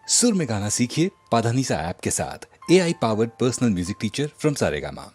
सुर में गाना सीखिए पाधानीसा ऐप के साथ। AI powered personal music teacher from Saregama.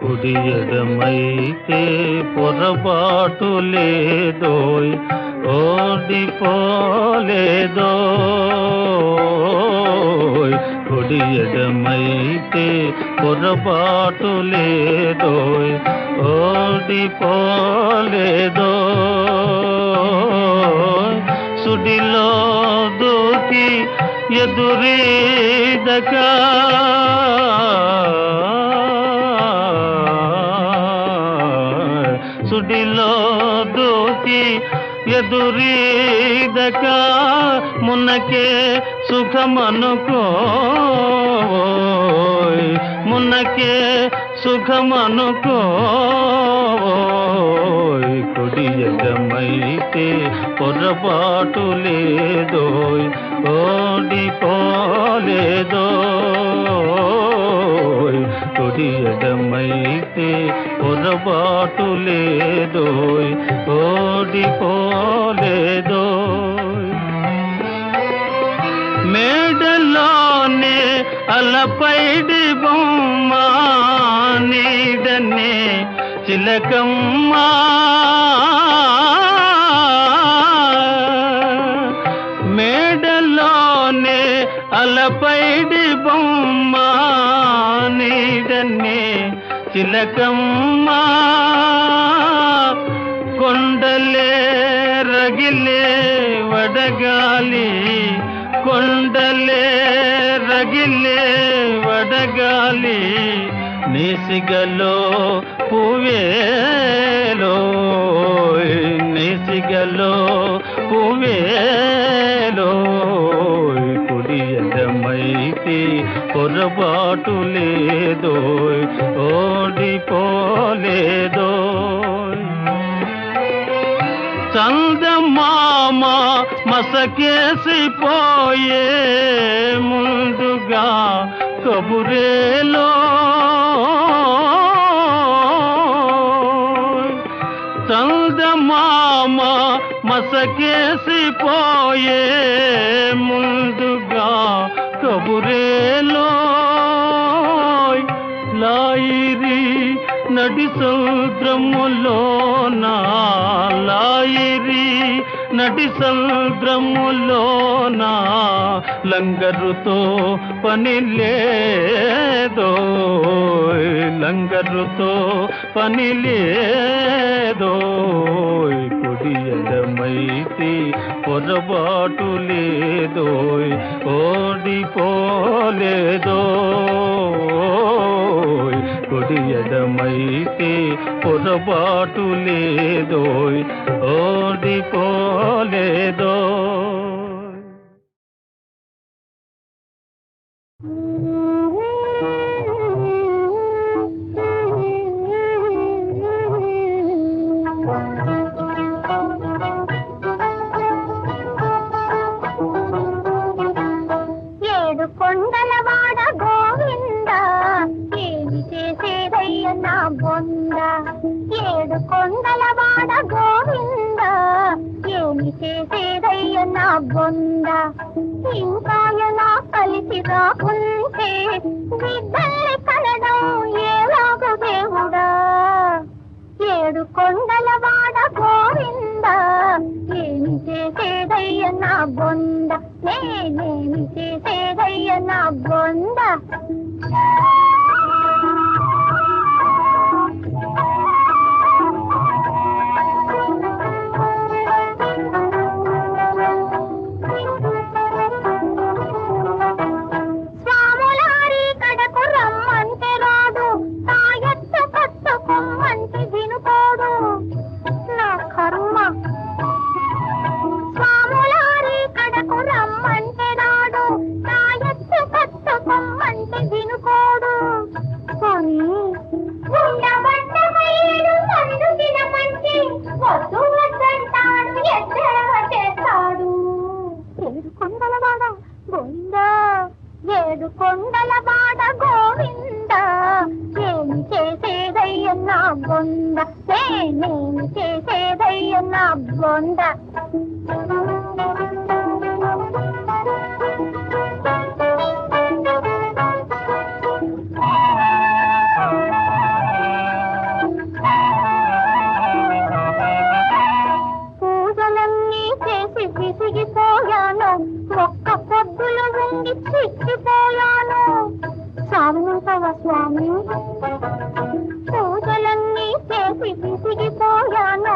కుడియడమైతే పొరపాటు లేదోయ్, ఓడిపోలేదోయ్. కుడియడమైతే పొరపాటు లేదోయ్, ఓడిపోలేదోయ్. సుడిలో దూకి ఎదురీదగా సుడిలో దూకి ఎదురీదక మునకే సుఖమనుకోయ్, మునకే సుఖమనుకోయ్. కుడియడమైతే పొరపాటు లేదోయ్, ఓడిపోలేదోయ్. కుడియడమైతే పొరపాటు లేదోయ్, ఓడిపోలేదోయ్. మేడలోనే అలపైడి బొమ్మ నీడనే చిలకమ్మ, మేడలోనే అలపైడి బొమ్మ నీడనే చిలకమ్మ. కొండలే రగిలే వడగాలి, కొండలే రగిలే వడగాలి. నేసిగలో పువ్వేలోయ్, నేసిగలో పువ్వేలోయ్. కుడియడమైతే పొరపాటు లేదోయ్, ఓడిపోలేదోయ్. చందమామ మసకేసిపోయే ముందుగా కబురేలో చందమామ మసకేసిపోయే ముందుగా కబురేలో లాయిరి నడి సముద్రములోనా లాయిరి నడి సముద్రములోనా లంగరుతో పని లేదో లంగరుతో పని లేదో కుడి ఎడమైతే పొరబాటు లేదో ఓడిపోలేదో కుడి ఎడమైతే పొరబాటు లేదో ఓడిపోలేదో. ఏడు కొండలవాడ గోవింద ఏమి చేసేదయ్య నా బొంద ఏడు కొండలవాడ గోవింద ఏమి చేసేదయ్య నా బొంద ఇంకా ఎలా కలిసి రాకుంటే బిడ్డల్ని కనడం ఏలాగు దేవుడా ఏడు కొండలవాడ గోవింద ఏమి చేసేదయ్య నా బొంద నేనేమి చేసేదయ్య నా బొంద స్వాములారి కడకు రమ్మంటే రాడు తాయెత్తు కట్టుకోమంటే వినుకోడు నా కర్మ స్వాములారి కడకు రమ్మంటే రాడు తాయెత్తు కట్టుకోమంటే వినుకోడు కొని ఉండబడ్డమయ్యడు మందు తినమంటే వద్దు వద్దంటాడు ఎద్దవ చేస్తాడు ఏడు కొండలవాడ గోవిందా ఏడు కొండలవాడ గోవిందా ఏమి చేసేదయ్య నా బొంద నేనేమి చేసేదయ్య నా బొంద పూజలన్నీ చేసి విసిగిపోయాను ఒక్క పొద్దులు ఉండి చిక్కిపోయాను సాగుతావా స్వామి పూజలన్నీ చేసి విసిగిపోయాను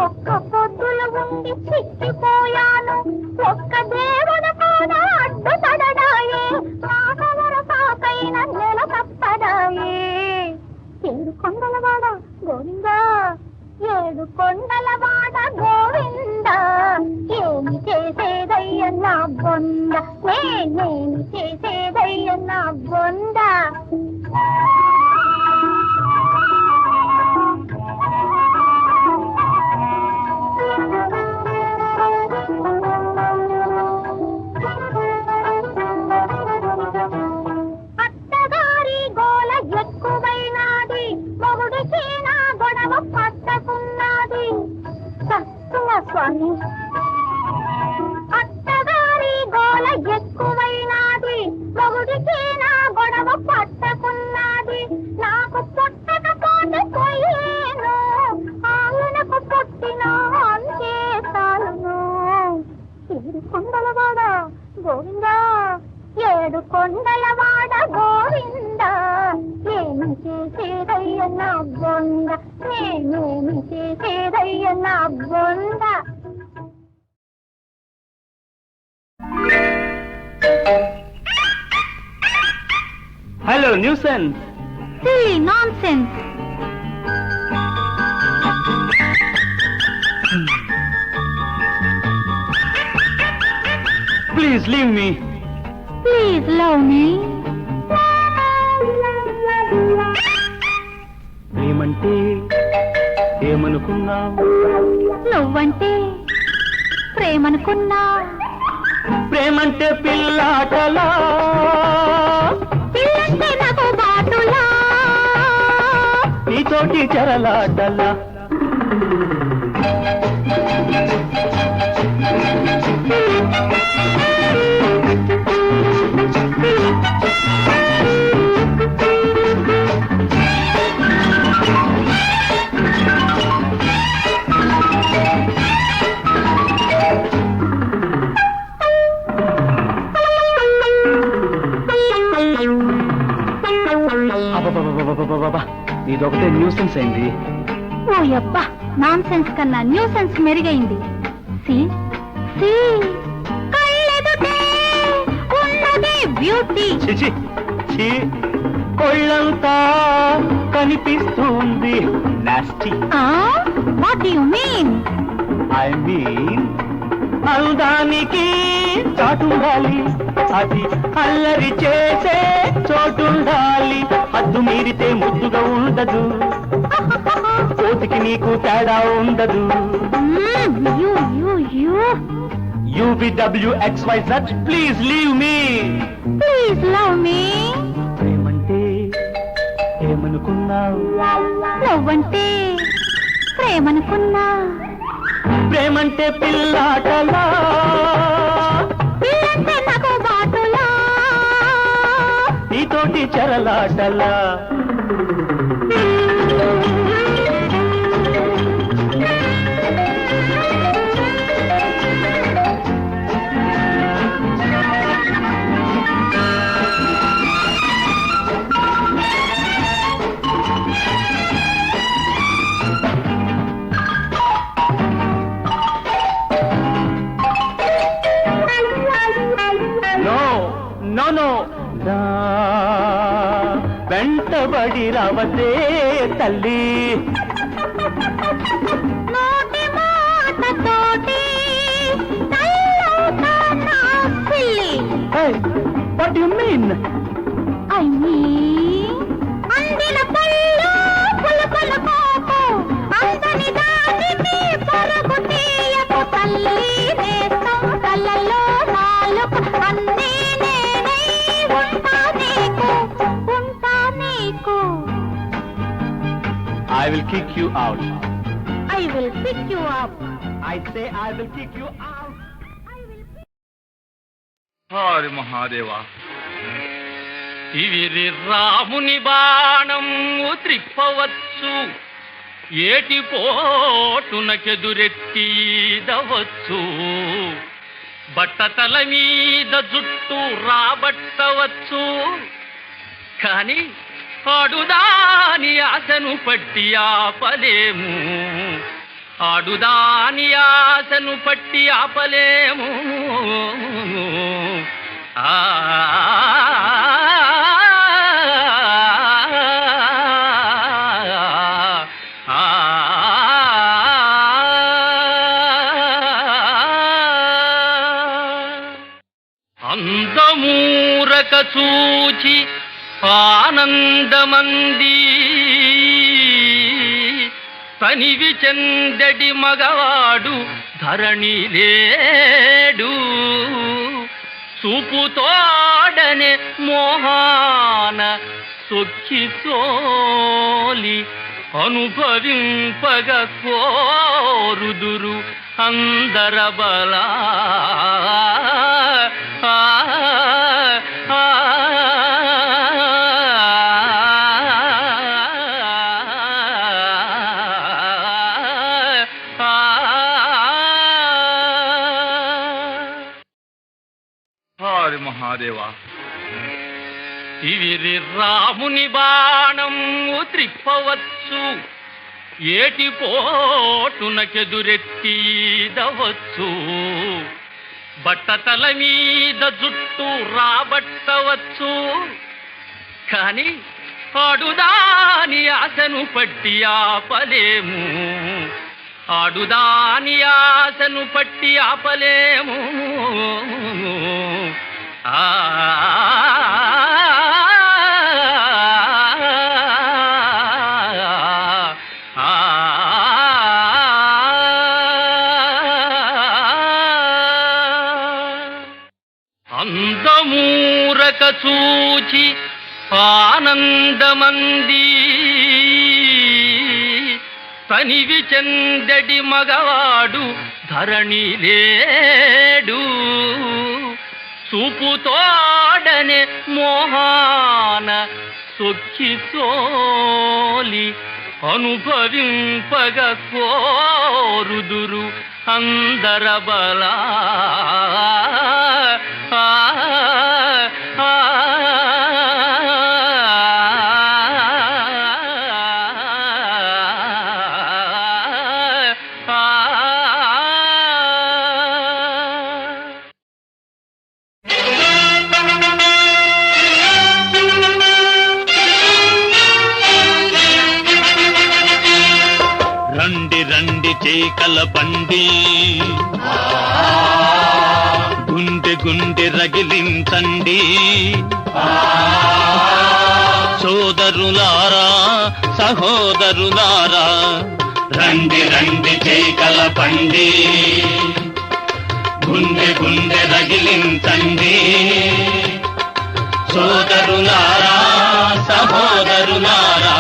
ఒక్క పొద్దులు ఉండి చిక్కిపోయాను ఒక్క దేవుడు కూడా అడ్డు తడడాయే మాకవర సాకైన నెల తప్పడాయే ఏడు కొండలవాడ గోవిందా ఏడు కొండలవాడ గోవిందా ఏమి చేసేదయ్య నా బొంద నేనేమి చేసేదయ్య నా బొంద అత్తగారి గోల ఎక్కువైనాది మొగుడికి నా గొడవ పట్టకున్నది సత్తువ స్వామి అత్తగారి గోల ఎక్కువైనాది మొగుడికి నా గొడవ పట్టకున్నది నాకు పుట్టకపోతే పోయేను ఆయనకు పుట్టిన అంతే చాలును ఏడు కొండలవాడ గోవిందా ఏడు కొండలవాడ గోవిందా ఏమి చేసేదయ్య నా బొంద నేనేమి చేసేదయ్య నా బొంద hello nuisance silly nonsense please leave me please love మీ ఏమంటే ఏం ఏమనుకున్నావు? నువ్వంటే ప్రేమనుకున్నా. ప్రేమంటే పిల్లాటలా, పిల్లంటే నాకు బాటులా. నీతోటి చెరలాటలా. అబ్బబ్బబ్బబ్బబ్బబ్బబ్బా, నీదొకటే న్యూసెన్స్ అయింది. ఓ యబ్బా, నాన్ సెన్స్ కన్నా న్యూ సెన్స్ మెరుగైంది. సి సి కళ్ళెదుటే ఉన్నది బ్యూటీ. చిచి చి, కొళ్ళంతా కనిపిస్తుంది nasty. What you mean? I mean అందానికి చాటుండాలి, అది అల్లరి చేసే చోటుండాలి. హద్దు మీరితే ముద్దుగా ఉండదు, కోతికి నీకు తేడా ఉండదు. You you you UVWXYZ, please leave me. Please love మీ. ప్రేమంటే ఏమనుకున్నావు? నువ్వంటే ప్రేమనుకున్నా. ప్రేమంటే పిల్లాటలా, పిల్లంటే నాకు బాటులా. నీతోటి చెరలాటలా. నో నో, వెంటబడి రావతే తల్లి. నోటి మాటతోటి తల్లవుతా నా పిల్లి. What you mean? I mean అందిన పళ్ళు పులుపులు కోపు, అందని దానికి పరుగు తీయకు తల్లి. నేస్తం కళ్ళల్లో నాలుగు అన్నీ నేనై ఉంటా నీకు, ఉంటా నీకు. I will kick you out. I will pick you up. I say I will kick you out. Hari Mahadeva, ఇవిరి రాముని బాణము త్రిప్పవచ్చు, ఏటి పోటునకెదురెట్టిదవచ్చు, బట్టతల మీద జుట్టు రాబట్టవచ్చు, కాని ఆడుదాని ఆశను పట్టి ఆపలేము, ఆడుదాని ఆశను పట్టి ఆపలేము. ఆ అందమూరక చూచి ఆనందమంది, తనివి చెందడి మగవాడు ధరణి లేడు, చూపుతోడనే మోహాన సొక్కి సోలి అనుభవింపగ కోరుదురు అందరబలా. హరి మహాదేవా, ఇవిరి రాముని బాణము త్రిప్పవచ్చు, ఏటి పోటునకెదురెట్టిదవచ్చు, బట్టతల మీద జుట్టు రాబట్టవచ్చు, కాని ఆడుదాని ఆశను పట్టి ఆపలేము, ఆడుదాని ఆశను పట్టి ఆపలేము. ఆ ఆ చూచి ఆనందమంది తనివి చెందడి మగవాడు ధరణి లేడు చూపుతోడనే మోహాన సొక్కి సోలి అనుభవింపగ కోరుదురు అందరబలా రండి రండి చేకల బండి గుండె గుండె రగిలించండి సోదరులారా సహోదరులారా రండి రండి చేకల బండి గుండె గుండె రగిలించండి సోదరులారా సహోదరులారా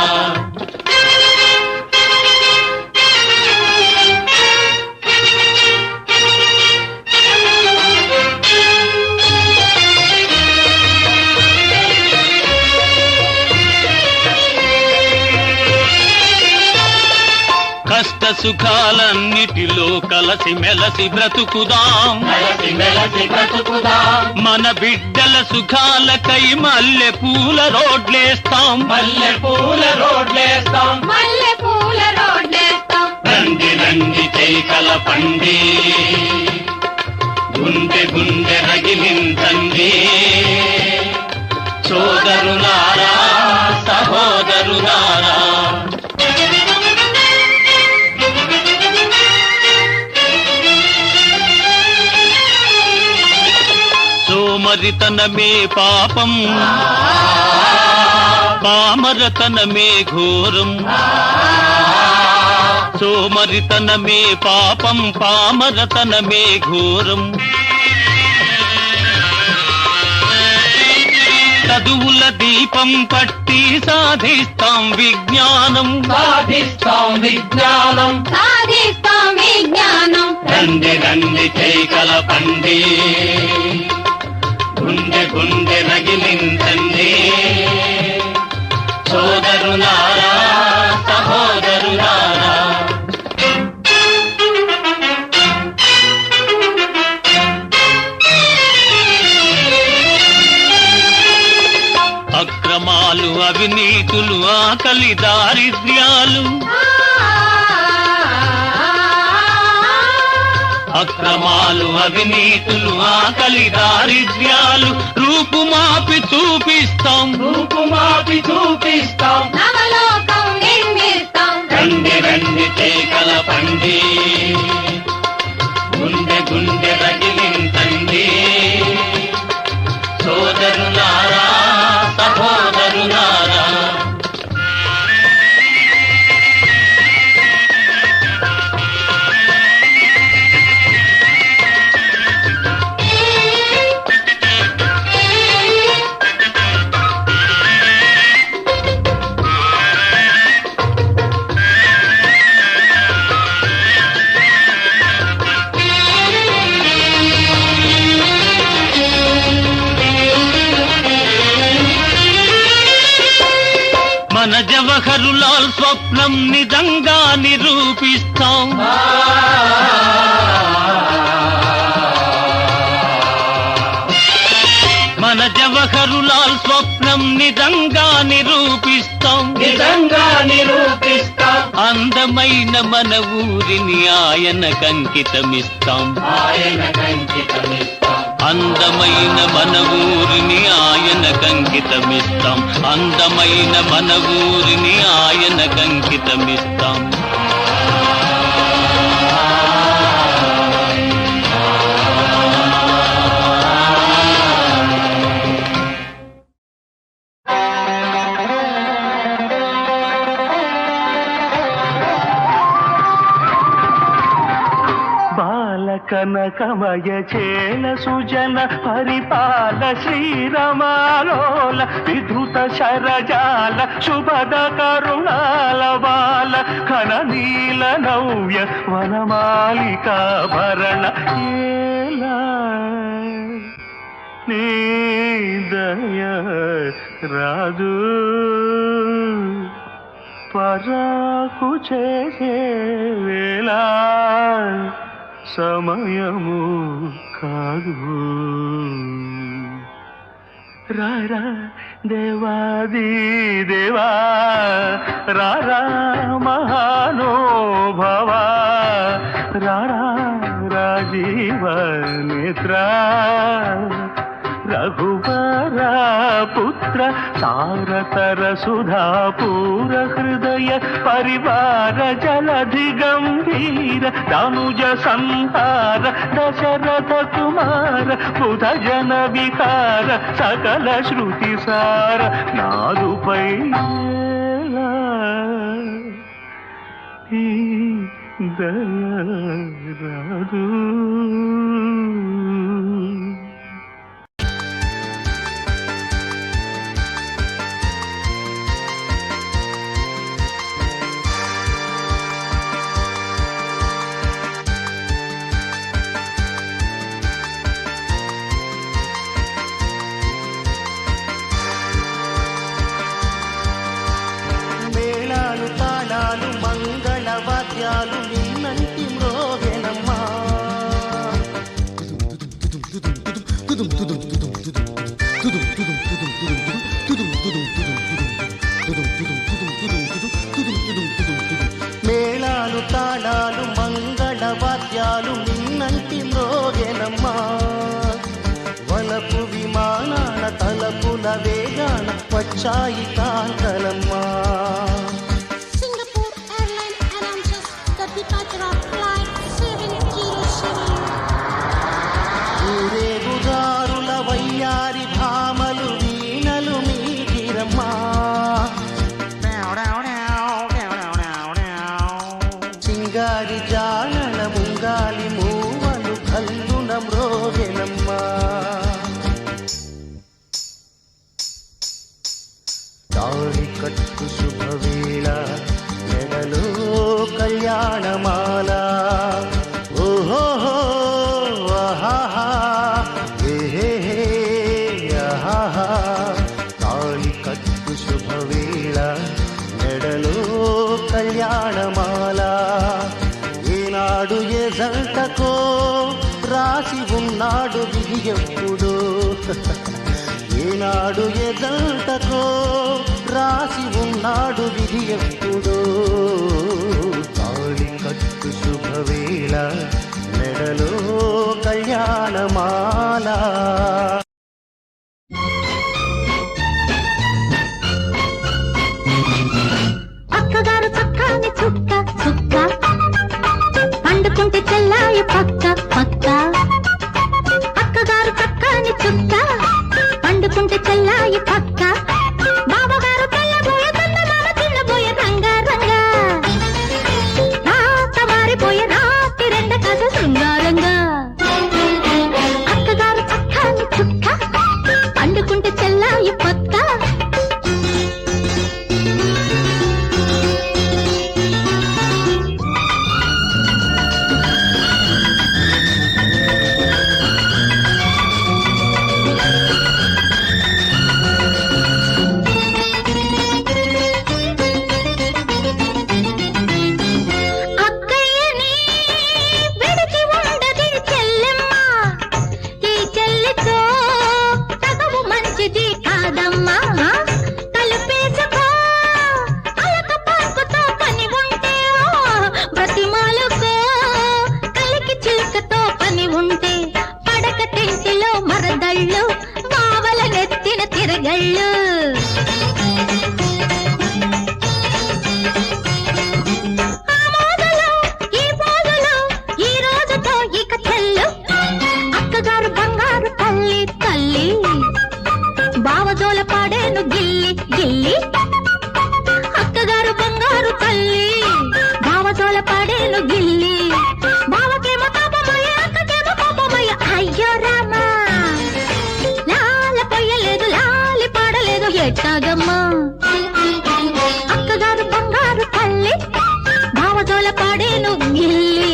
కష్ట సుఖాలన్నిటిలో కలసి మెలసి బ్రతుకుదాం మన బిడ్డల సుఖాలకై మల్లె పూల రోడ్లేస్తాం రండి రండి చేకల పండి గుండె గుండె రగిలించండి సోదరులారా సహోదరులారా సోమరితనమే పాపం పామరతనమే ఘోరం సోమరితనమే పాపం పామరతనమే ఘోరం చదువుల దీపం పట్టి సాధిస్తాం విజ్ఞానం రండి రండి చేకల పండి గుండె గుండె రగిలించండి సోదరులారా సహోదరులారా అక్రమాలు అవినీతులు ఆకలి దారిద్ర్యాలు అక్రమాలు అవినీతులు ఆకలి దారిద్ర్యాలు రూపుమాపి చూపిస్తాం రండి రండి చేకల పండి గుండె గుండె రగిలించండి సోదరులారా సహోదరులారా మన జవహరులాల్ స్వప్నం నిజంగా నిరూపిస్తాం మన జవహరులాల్ స్వప్నం నిజంగా నిరూపిస్తాం అందమైన మన ఊరిని ఆయనకంకితమిస్తాం అందమైన మన ఊరిని ఆయనకంకితమిస్తాం అందమైన మన ఊరిని ఆయనకంకితమిస్తాం కనకమయ చేల సుజన పరిపాల శ్రీరమాలోల విధృత శరజాల శుభద కరుణాల బాల ఘన నీల నవ్య వనమాలికా భరణ ఏలా నీ దయ రాదు పరాకు చేసే వేళ సమయము కాదు రారా దేవాది దేవా రారా మహానుభవా రారా రాజీవ నేత్ర రఘువర పుత్ర తారతర సుధాపూర హృదయ పరివార జలధి గంభీర ధనుజ సంహార దశరథ కుమార బుధ జన విహార సకల శృతి సార నాదుపై దయరాదు మంగళవాద్యాలు నిన్నంటి మ్రోగెనమ్మా మేళాలు తాళాలు మంగళవాద్యాలు నిన్నంటి మ్రోగెనమ్మా వలపు విమానాల తలపుల వేగాన వచ్చాయి కాంతలమ్మా ఊరేగుదారుల వయ్యారి భామలు వీణలు మీగిరమ్మా సింగారి జానల ముంగాలి మూవలు కల్లున మ్రోగెనమ్మా తాళి కట్టు శుభవేళ మెడలో కళ్యాణమాల ఓహో ఆహా ఆహా తాళి కట్టు శుభవేళ మెడలో కళ్యాణమాల ఈనాడు ఏ జంటకో రాసి ఉన్నాడు విధి ఎప్పుడు ఈనాడు ఏ జంటకో రాసి ఉన్నాడు విధి ఎప్పుడు తాళి కట్టు శుభవేళ మెడలో కళ్యాణమాల అక్కగారు చక్కాని చుక్క చుక్క పండుకుంటే చెల్లాయి పక్క పక్క అక్కగారు చక్కాని చుక్క పండుకుంటే చెల్లాయి పక్క బావగారు తెల్లబోయే చందమామ చిన్నబోయే రంగా రంగా రాత మారిపోయే రాత్రి రెండ కథ శృంగారంగా అక్కగారు చక్కాని చుక్క పండుకుంటే చెల్లాయి పక్క పాడేను గిల్లి బావకేమో తాపమయ్యే అక్క నేను గిల్లి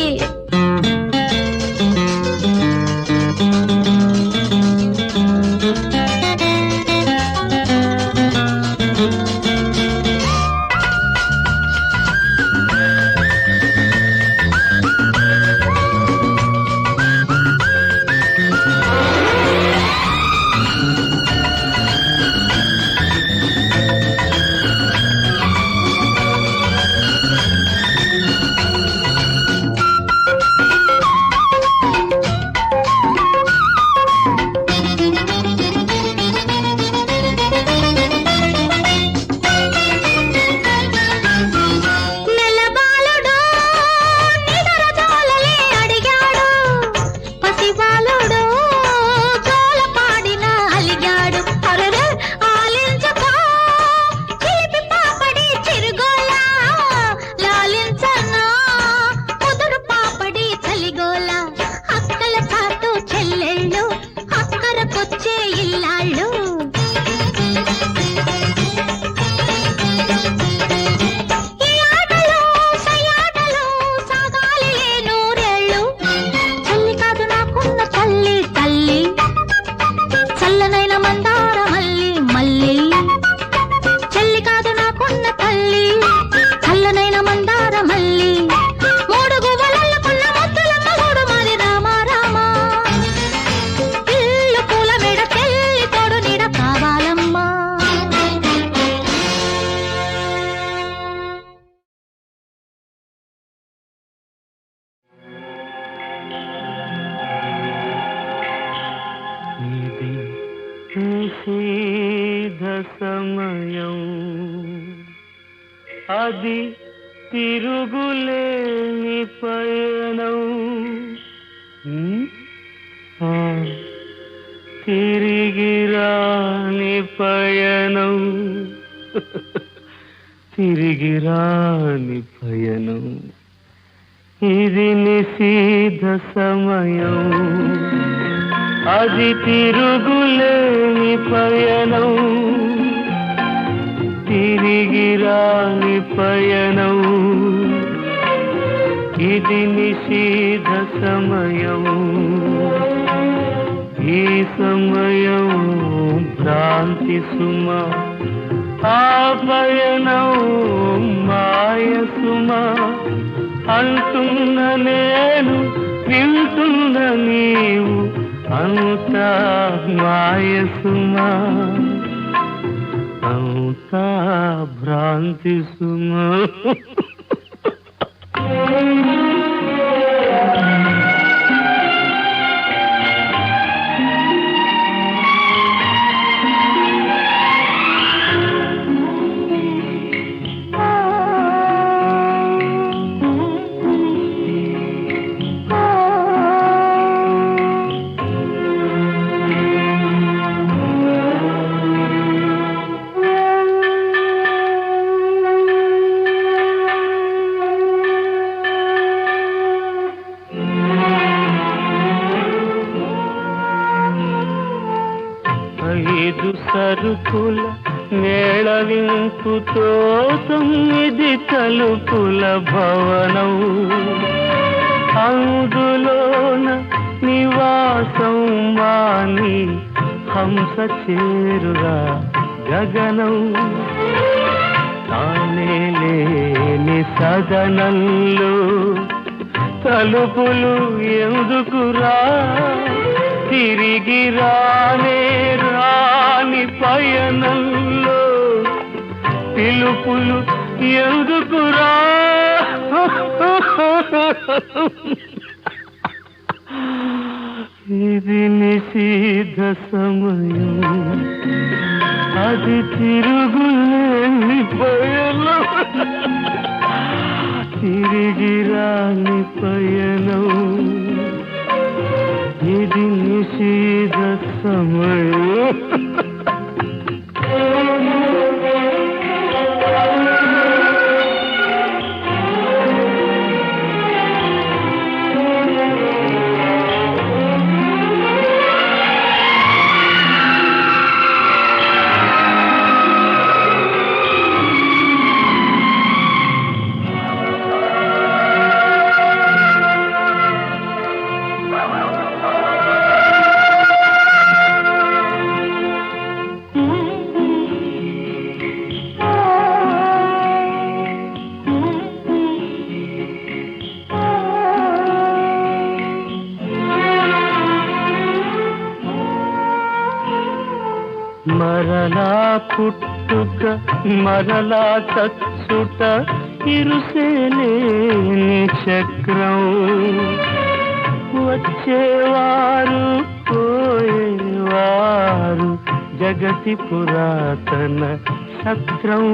నిషేధ సమయం అది తిరుగులేని పయనం తిరిగి రాని పయనం తిరిగి రాని పయనం ఇది నిషేధ సమయం అది తిరుగులేని పయనం తిరిగి రాని పయనం ఇది నిషేధ సమయం ఈ సమయం భ్రాంతి సుమ ఆ పయనం మాయ సుమ అంటున్న నేను వింటున్న నీవు అంతా మాయ సుమ అంతా భ్రాంతి సుమ ఐదు సరుకుల మేళవింపుతో 9 తలుపుల భవనం అందులోన నివాసం మాని హంస చేరురా గగనం తానే లేని సదనంలో తలుపులు ఎందుకురా తిరిగి రానే రాని పయనంలో పిలుపులు ఎందుకురా ఇది నిషేధ సమయం అది తిరుగులేని పయనం తిరిగి రాని పయనం ఇది నిషేధ సమయం మరలా పుట్టుక మరలా చచ్చుట ఇరుసేలేని చక్రం వచ్చేవారు పోయేవారు జగతి పురాతన సత్రం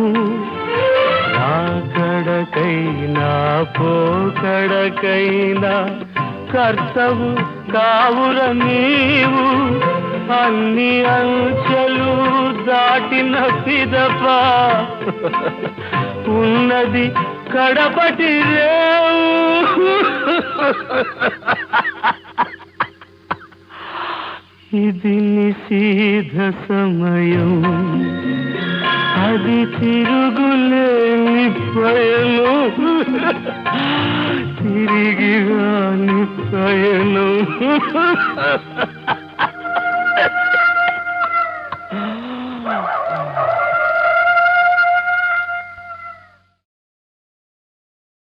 రాకడకైనా పోకడకైనా కర్తవు కావుర నీవు అన్ని అంచెలు దాటిన పిదప ఉన్నది కడపటి రేవు ఇది నిషీధ సమయం అది తిరుగులేని పయనం తిరిగి రాని పయనం